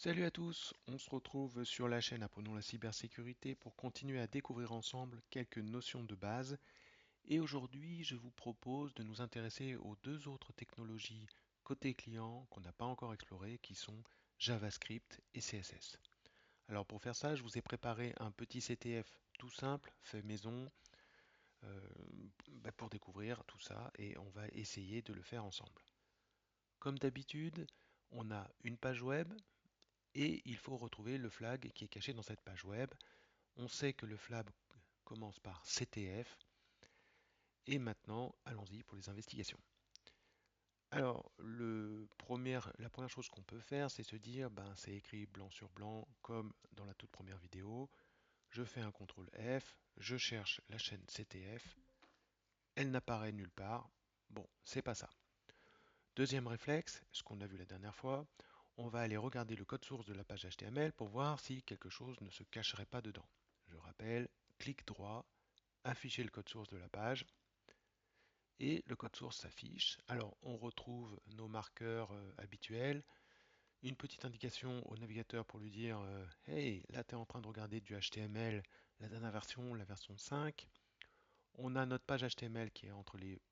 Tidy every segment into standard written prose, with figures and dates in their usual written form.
Salut à tous, on se retrouve sur la chaîne Apprenons la cybersécurité pour continuer à découvrir ensemble quelques notions de base. Et aujourd'hui, je vous propose de nous intéresser aux deux autres technologies côté client qu'on n'a pas encore explorées, qui sont JavaScript et CSS. Alors pour faire ça, je vous ai préparé un petit CTF tout simple, fait maison, euh, pour découvrir tout ça et on va essayer de le faire ensemble. Comme d'habitude, on a une page web, et il faut retrouver le flag qui est caché dans cette page web. On sait que le flag commence par CTF. Et maintenant, allons-y pour les investigations. Alors, la première chose qu'on peut faire, c'est se dire, ben, c'est écrit blanc sur blanc, comme dans la toute première vidéo. Je fais un CTRL F, je cherche la chaîne CTF, elle n'apparaît nulle part. Bon, c'est pas ça. Deuxième réflexe, ce qu'on a vu la dernière fois, on va aller regarder le code source de la page HTML pour voir si quelque chose ne se cacherait pas dedans. Je rappelle, clic droit, afficher le code source de la page, et le code source s'affiche. Alors on retrouve nos marqueurs habituels, une petite indication au navigateur pour lui dire hey, là tu es en train de regarder du HTML, la dernière version, la version 5. On a notre page HTML qui est entre les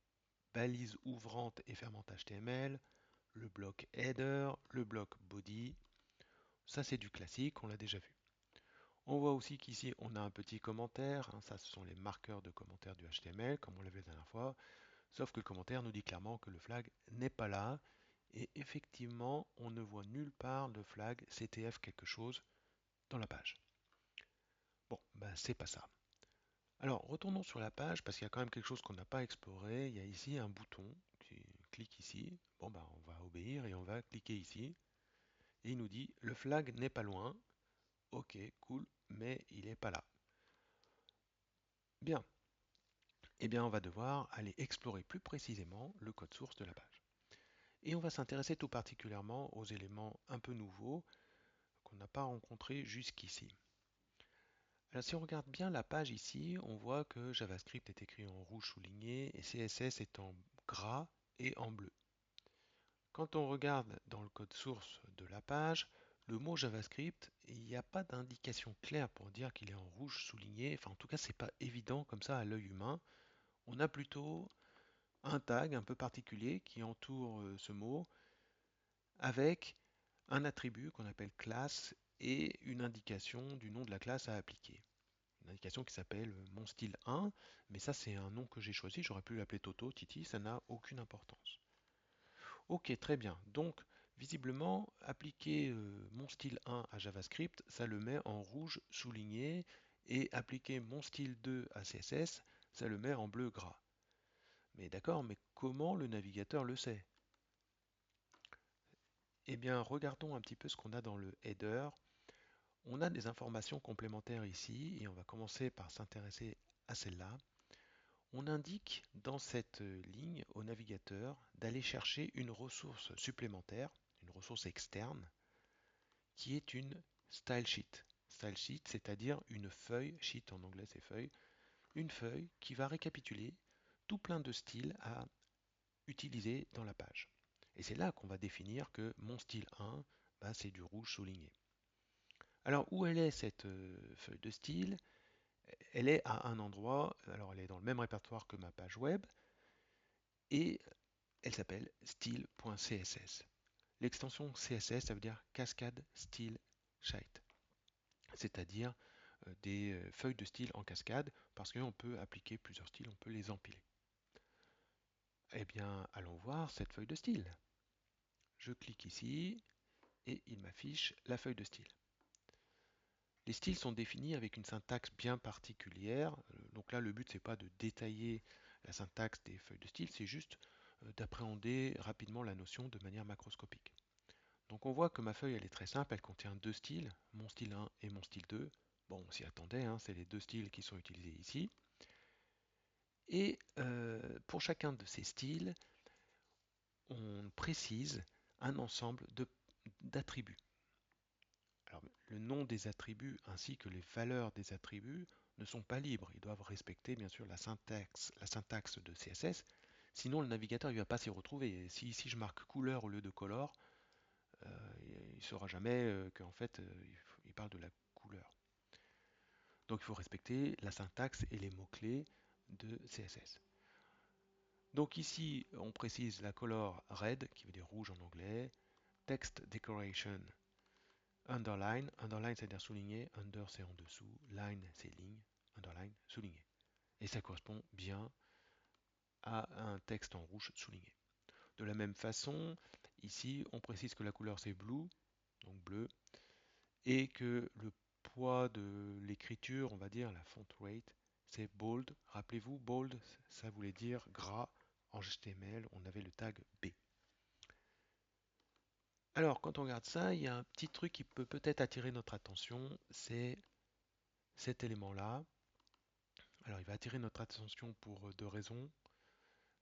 balises ouvrantes et fermantes HTML, le bloc header, le bloc body. Ça c'est du classique, on l'a déjà vu. On voit aussi qu'ici on a un petit commentaire, hein, ça ce sont les marqueurs de commentaires du HTML comme on l'avait la dernière fois, sauf que le commentaire nous dit clairement que le flag n'est pas là, et effectivement on ne voit nulle part le flag CTF quelque chose dans la page. Bon, ben c'est pas ça. Alors retournons sur la page parce qu'il y a quand même quelque chose qu'on n'a pas exploré. Il y a ici un bouton qui clique ici. Bon ben on va obéir et on va cliquer ici. Et il nous dit le flag n'est pas loin. Ok, cool, mais il n'est pas là. Bien, eh bien on va devoir aller explorer plus précisément le code source de la page. Et on va s'intéresser tout particulièrement aux éléments un peu nouveaux qu'on n'a pas rencontrés jusqu'ici. Alors si on regarde bien la page ici, on voit que JavaScript est écrit en rouge souligné et CSS est en gras et en bleu. Quand on regarde dans le code source de la page, le mot JavaScript, il n'y a pas d'indication claire pour dire qu'il est en rouge souligné. Enfin, en tout cas, c'est pas évident comme ça à l'œil humain. On a plutôt un tag un peu particulier qui entoure ce mot avec un attribut qu'on appelle classe et une indication du nom de la classe à appliquer. Une indication qui s'appelle mon style 1, mais ça c'est un nom que j'ai choisi, j'aurais pu l'appeler Toto, Titi, ça n'a aucune importance. Ok, très bien. Donc, visiblement, appliquer mon style 1 à JavaScript, ça le met en rouge souligné, et appliquer mon style 2 à CSS, ça le met en bleu gras. Mais d'accord, mais comment le navigateur le sait? Eh bien, regardons un petit peu ce qu'on a dans le header. On a des informations complémentaires ici, et on va commencer par s'intéresser à celle-là. On indique dans cette ligne au navigateur d'aller chercher une ressource supplémentaire, une ressource externe, qui est une style sheet. Style sheet, c'est-à-dire une feuille, sheet en anglais c'est feuille, une feuille qui va récapituler tout plein de styles à utiliser dans la page. Et c'est là qu'on va définir que mon style 1, ben, c'est du rouge souligné. Alors où elle est cette feuille de style? Elle est à un endroit, alors elle est dans le même répertoire que ma page web, et elle s'appelle style.css. L'extension CSS, ça veut dire Cascade Style Sheet, c'est-à-dire des feuilles de style en cascade, parce qu'on peut appliquer plusieurs styles, on peut les empiler. Eh bien, allons voir cette feuille de style. Je clique ici et il m'affiche la feuille de style. Les styles sont définis avec une syntaxe bien particulière. Donc là, le but, c'est pas de détailler la syntaxe des feuilles de style, c'est juste d'appréhender rapidement la notion de manière macroscopique. Donc on voit que ma feuille, elle est très simple, elle contient deux styles, mon style 1 et mon style 2. Bon, on s'y attendait, hein, c'est les deux styles qui sont utilisés ici. Et pour chacun de ces styles, on précise un ensemble d'attributs. Alors, le nom des attributs ainsi que les valeurs des attributs ne sont pas libres. Ils doivent respecter bien sûr la syntaxe de CSS. Sinon, le navigateur ne va pas s'y retrouver. Et si ici je marque couleur au lieu de color, il ne saura jamais qu'en fait, il parle de la couleur. Donc il faut respecter la syntaxe et les mots-clés de CSS. Donc ici, on précise la color red, qui veut dire rouge en anglais, text decoration, underline, underline c'est-à-dire souligné, under c'est en dessous, line c'est ligne, underline, souligné. Et ça correspond bien à un texte en rouge souligné. De la même façon, ici, on précise que la couleur c'est blue, donc bleu, et que le poids de l'écriture, on va dire la font rate, c'est bold. Rappelez-vous, bold, ça voulait dire gras. En HTML, on avait le tag B. Alors, quand on regarde ça, il y a un petit truc qui peut peut-être attirer notre attention, c'est cet élément-là. Alors, il va attirer notre attention pour deux raisons.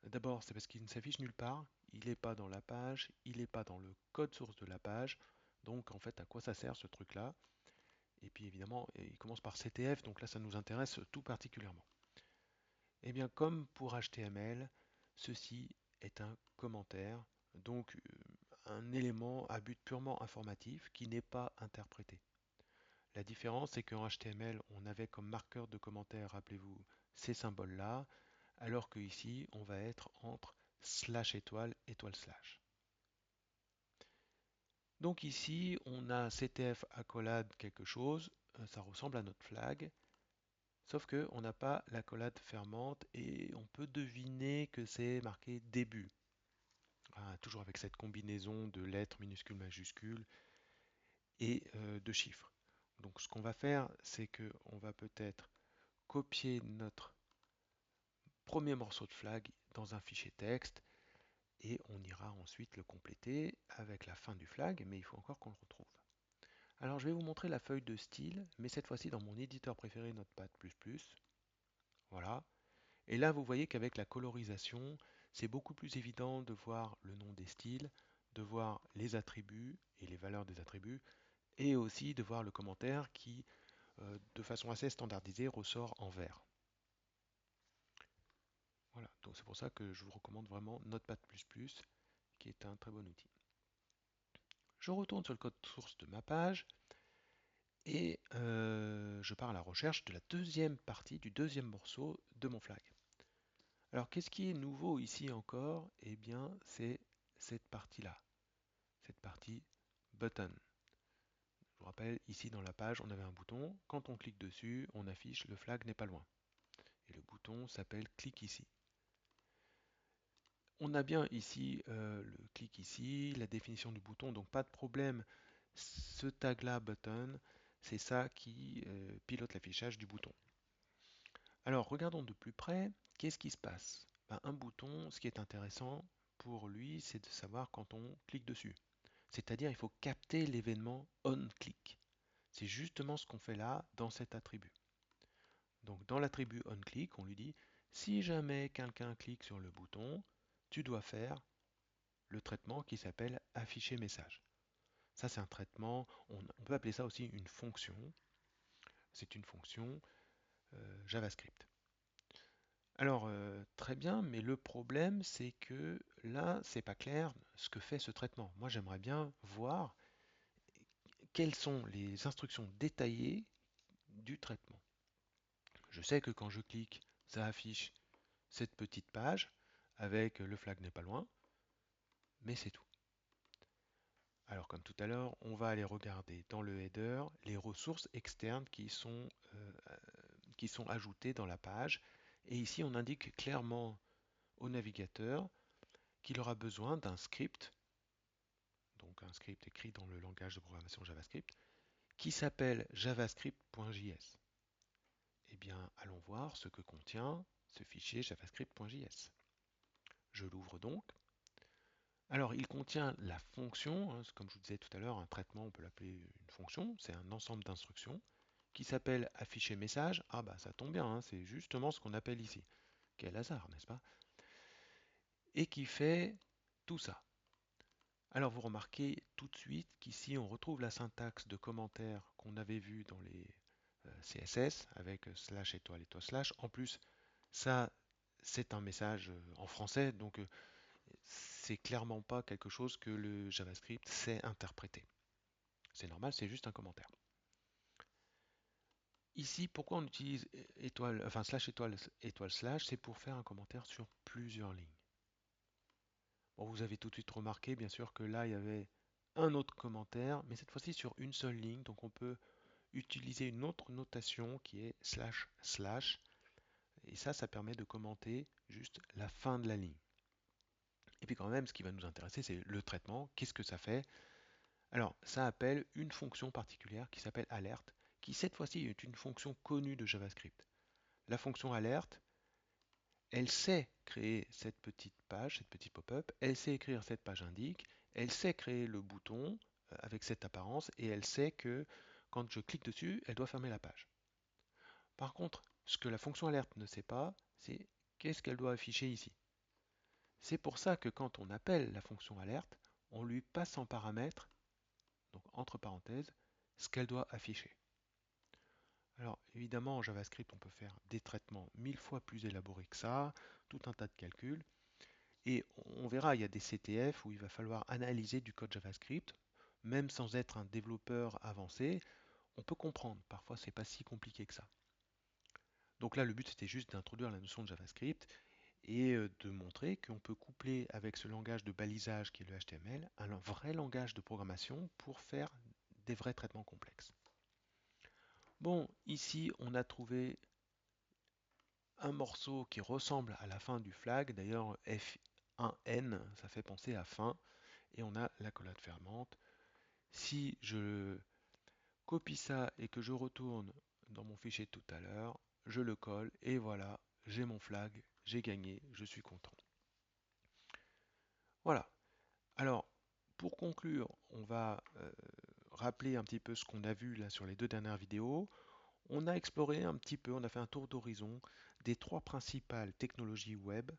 D'abord, c'est parce qu'il ne s'affiche nulle part. Il n'est pas dans la page, il n'est pas dans le code source de la page. Donc, en fait, à quoi ça sert ce truc-là? Et puis, évidemment, il commence par CTF, donc là, ça nous intéresse tout particulièrement. Eh bien, comme pour HTML, ceci est un commentaire, donc un élément à but purement informatif qui n'est pas interprété. La différence, c'est qu'en HTML, on avait comme marqueur de commentaire, rappelez-vous, ces symboles-là, alors qu'ici, on va être entre slash étoile, étoile slash. Donc ici, on a CTF accolade quelque chose, ça ressemble à notre flag, sauf qu'on n'a pas l'accolade fermante et on peut deviner que c'est marqué début. Ah, toujours avec cette combinaison de lettres minuscules, majuscules et de chiffres. Donc ce qu'on va faire, c'est qu'on va peut-être copier notre premier morceau de flag dans un fichier texte et on ira ensuite le compléter avec la fin du flag, mais il faut encore qu'on le retrouve. Alors je vais vous montrer la feuille de style, mais cette fois-ci dans mon éditeur préféré Notepad++. Voilà. Et là, vous voyez qu'avec la colorisation, c'est beaucoup plus évident de voir le nom des styles, de voir les attributs et les valeurs des attributs, et aussi de voir le commentaire qui, de façon assez standardisée, ressort en vert. Voilà, donc c'est pour ça que je vous recommande vraiment Notepad++, qui est un très bon outil. Je retourne sur le code source de ma page et je pars à la recherche de la deuxième partie, du deuxième morceau de mon flag. Alors, qu'est-ce qui est nouveau ici encore? Eh bien, c'est cette partie-là, cette partie button. Je vous rappelle, ici dans la page, on avait un bouton. Quand on clique dessus, on affiche le flag n'est pas loin. Et le bouton s'appelle clique ici. On a bien ici le clic ici, la définition du bouton, donc pas de problème. Ce tag-là, button, c'est ça qui pilote l'affichage du bouton. Alors, regardons de plus près, qu'est-ce qui se passe? Ben, un bouton, ce qui est intéressant pour lui, c'est de savoir quand on clique dessus. C'est-à-dire, il faut capter l'événement onClick. C'est justement ce qu'on fait là dans cet attribut. Donc, dans l'attribut onClick, on lui dit, si jamais quelqu'un clique sur le bouton, tu dois faire le traitement qui s'appelle afficher message. Ça, c'est un traitement, on peut appeler ça aussi une fonction. C'est une fonction JavaScript. Alors, très bien, mais le problème, c'est que là, c'est pas clair ce que fait ce traitement. Moi, j'aimerais bien voir quelles sont les instructions détaillées du traitement. Je sais que quand je clique, ça affiche cette petite page avec le flag n'est pas loin, mais c'est tout. Alors, comme tout à l'heure, on va aller regarder dans le header les ressources externes qui sont ajoutées dans la page. Et ici, on indique clairement au navigateur qu'il aura besoin d'un script, donc un script écrit dans le langage de programmation JavaScript, qui s'appelle javascript.js. Eh bien, allons voir ce que contient ce fichier javascript.js. Je l'ouvre donc. Alors, il contient la fonction, hein, comme je vous disais tout à l'heure, un traitement, on peut l'appeler une fonction, c'est un ensemble d'instructions qui s'appelle afficher message. Ah bah ça tombe bien, hein, c'est justement ce qu'on appelle ici. Quel hasard, n'est-ce pas? Et qui fait tout ça. Alors vous remarquez tout de suite qu'ici on retrouve la syntaxe de commentaire qu'on avait vu dans les CSS avec slash étoile étoile slash. En plus, ça c'est un message en français, donc c'est clairement pas quelque chose que le JavaScript sait interpréter. C'est normal, c'est juste un commentaire. Ici, pourquoi on utilise étoile, enfin slash étoile, étoile slash, c'est pour faire un commentaire sur plusieurs lignes. Bon, vous avez tout de suite remarqué, bien sûr, que là, il y avait un autre commentaire, mais cette fois-ci sur une seule ligne, donc on peut utiliser une autre notation qui est slash slash, et ça permet de commenter juste la fin de la ligne. Et puis quand même, ce qui va nous intéresser, c'est le traitement. Qu'est-ce que ça fait? Alors, ça appelle une fonction particulière qui s'appelle alert, qui cette fois-ci est une fonction connue de JavaScript. La fonction alert, elle sait créer cette petite page, cette petite pop-up, elle sait écrire cette page indique, elle sait créer le bouton avec cette apparence, et elle sait que quand je clique dessus, elle doit fermer la page. Par contre, ce que la fonction alert ne sait pas, c'est qu'est-ce qu'elle doit afficher ici. C'est pour ça que quand on appelle la fonction alert, on lui passe en paramètre, donc entre parenthèses, ce qu'elle doit afficher. Alors évidemment en JavaScript on peut faire des traitements 1000 fois plus élaborés que ça, tout un tas de calculs, et on verra, il y a des CTF où il va falloir analyser du code JavaScript, même sans être un développeur avancé, on peut comprendre, parfois c'est pas si compliqué que ça. Donc là le but c'était juste d'introduire la notion de JavaScript et de montrer qu'on peut coupler avec ce langage de balisage qui est le HTML un vrai langage de programmation pour faire des vrais traitements complexes. Bon, ici on a trouvé un morceau qui ressemble à la fin du flag, d'ailleurs F1N, ça fait penser à fin, et on a la collade fermante. Si je copie ça et que je retourne dans mon fichier de tout à l'heure, je le colle et voilà, j'ai mon flag, j'ai gagné, je suis content. Voilà. Alors, pour conclure, on va rappeler un petit peu ce qu'on a vu là sur les deux dernières vidéos. On a exploré un petit peu, on a fait un tour d'horizon des trois principales technologies web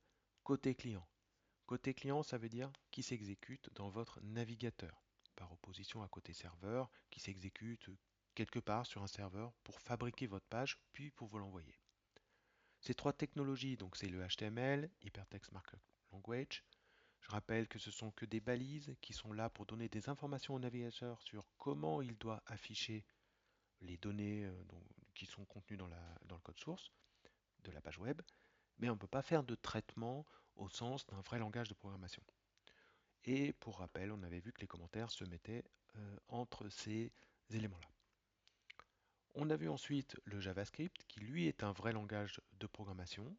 côté client. Côté client, ça veut dire qui s'exécute dans votre navigateur, par opposition à côté serveur, qui s'exécute quelque part sur un serveur pour fabriquer votre page, puis pour vous l'envoyer. Ces trois technologies, donc c'est le HTML, Hypertext Markup Language. Je rappelle que ce sont que des balises qui sont là pour donner des informations au navigateur sur comment il doit afficher les données qui sont contenues dans le code source de la page web, mais on ne peut pas faire de traitement au sens d'un vrai langage de programmation. Et pour rappel, on avait vu que les commentaires se mettaient entre ces éléments-là. On a vu ensuite le JavaScript, qui lui est un vrai langage de programmation,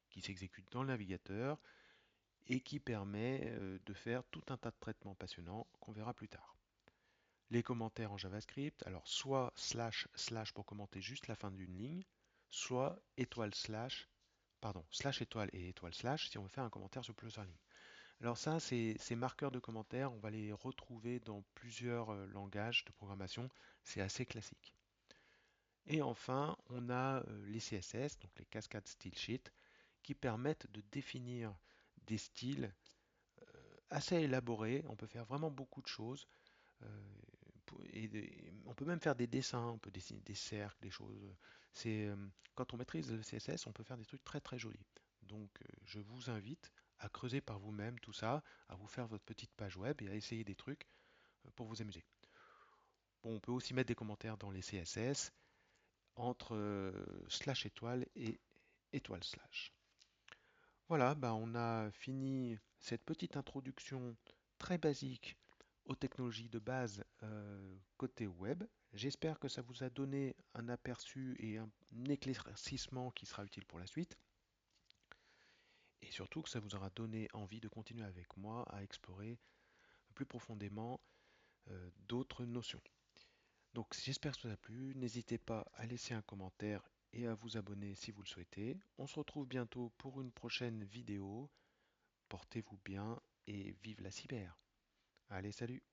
qui s'exécute dans le navigateur et qui permet de faire tout un tas de traitements passionnants qu'on verra plus tard. Les commentaires en JavaScript, alors soit slash slash pour commenter juste la fin d'une ligne, soit étoile slash, pardon, slash étoile et étoile slash si on veut faire un commentaire sur plusieurs lignes. Alors ça, ces marqueurs de commentaires, on va les retrouver dans plusieurs langages de programmation. C'est assez classique. Et enfin, on a les CSS, donc les cascades style sheet, qui permettent de définir des styles assez élaborés. On peut faire vraiment beaucoup de choses. On peut même faire des dessins, on peut dessiner des cercles, des choses. Quand on maîtrise le CSS, on peut faire des trucs très très jolis. Donc je vous invite à creuser par vous-même tout ça, à vous faire votre petite page web et à essayer des trucs pour vous amuser. Bon, on peut aussi mettre des commentaires dans les CSS entre slash étoile et étoile slash. Voilà, bah on a fini cette petite introduction très basique aux technologies de base côté web. J'espère que ça vous a donné un aperçu et un éclaircissement qui sera utile pour la suite. Et surtout que ça vous aura donné envie de continuer avec moi à explorer plus profondément d'autres notions. Donc j'espère que ça vous a plu. N'hésitez pas à laisser un commentaire et à vous abonner si vous le souhaitez. On se retrouve bientôt pour une prochaine vidéo. Portez-vous bien et vive la cyber. Allez, salut!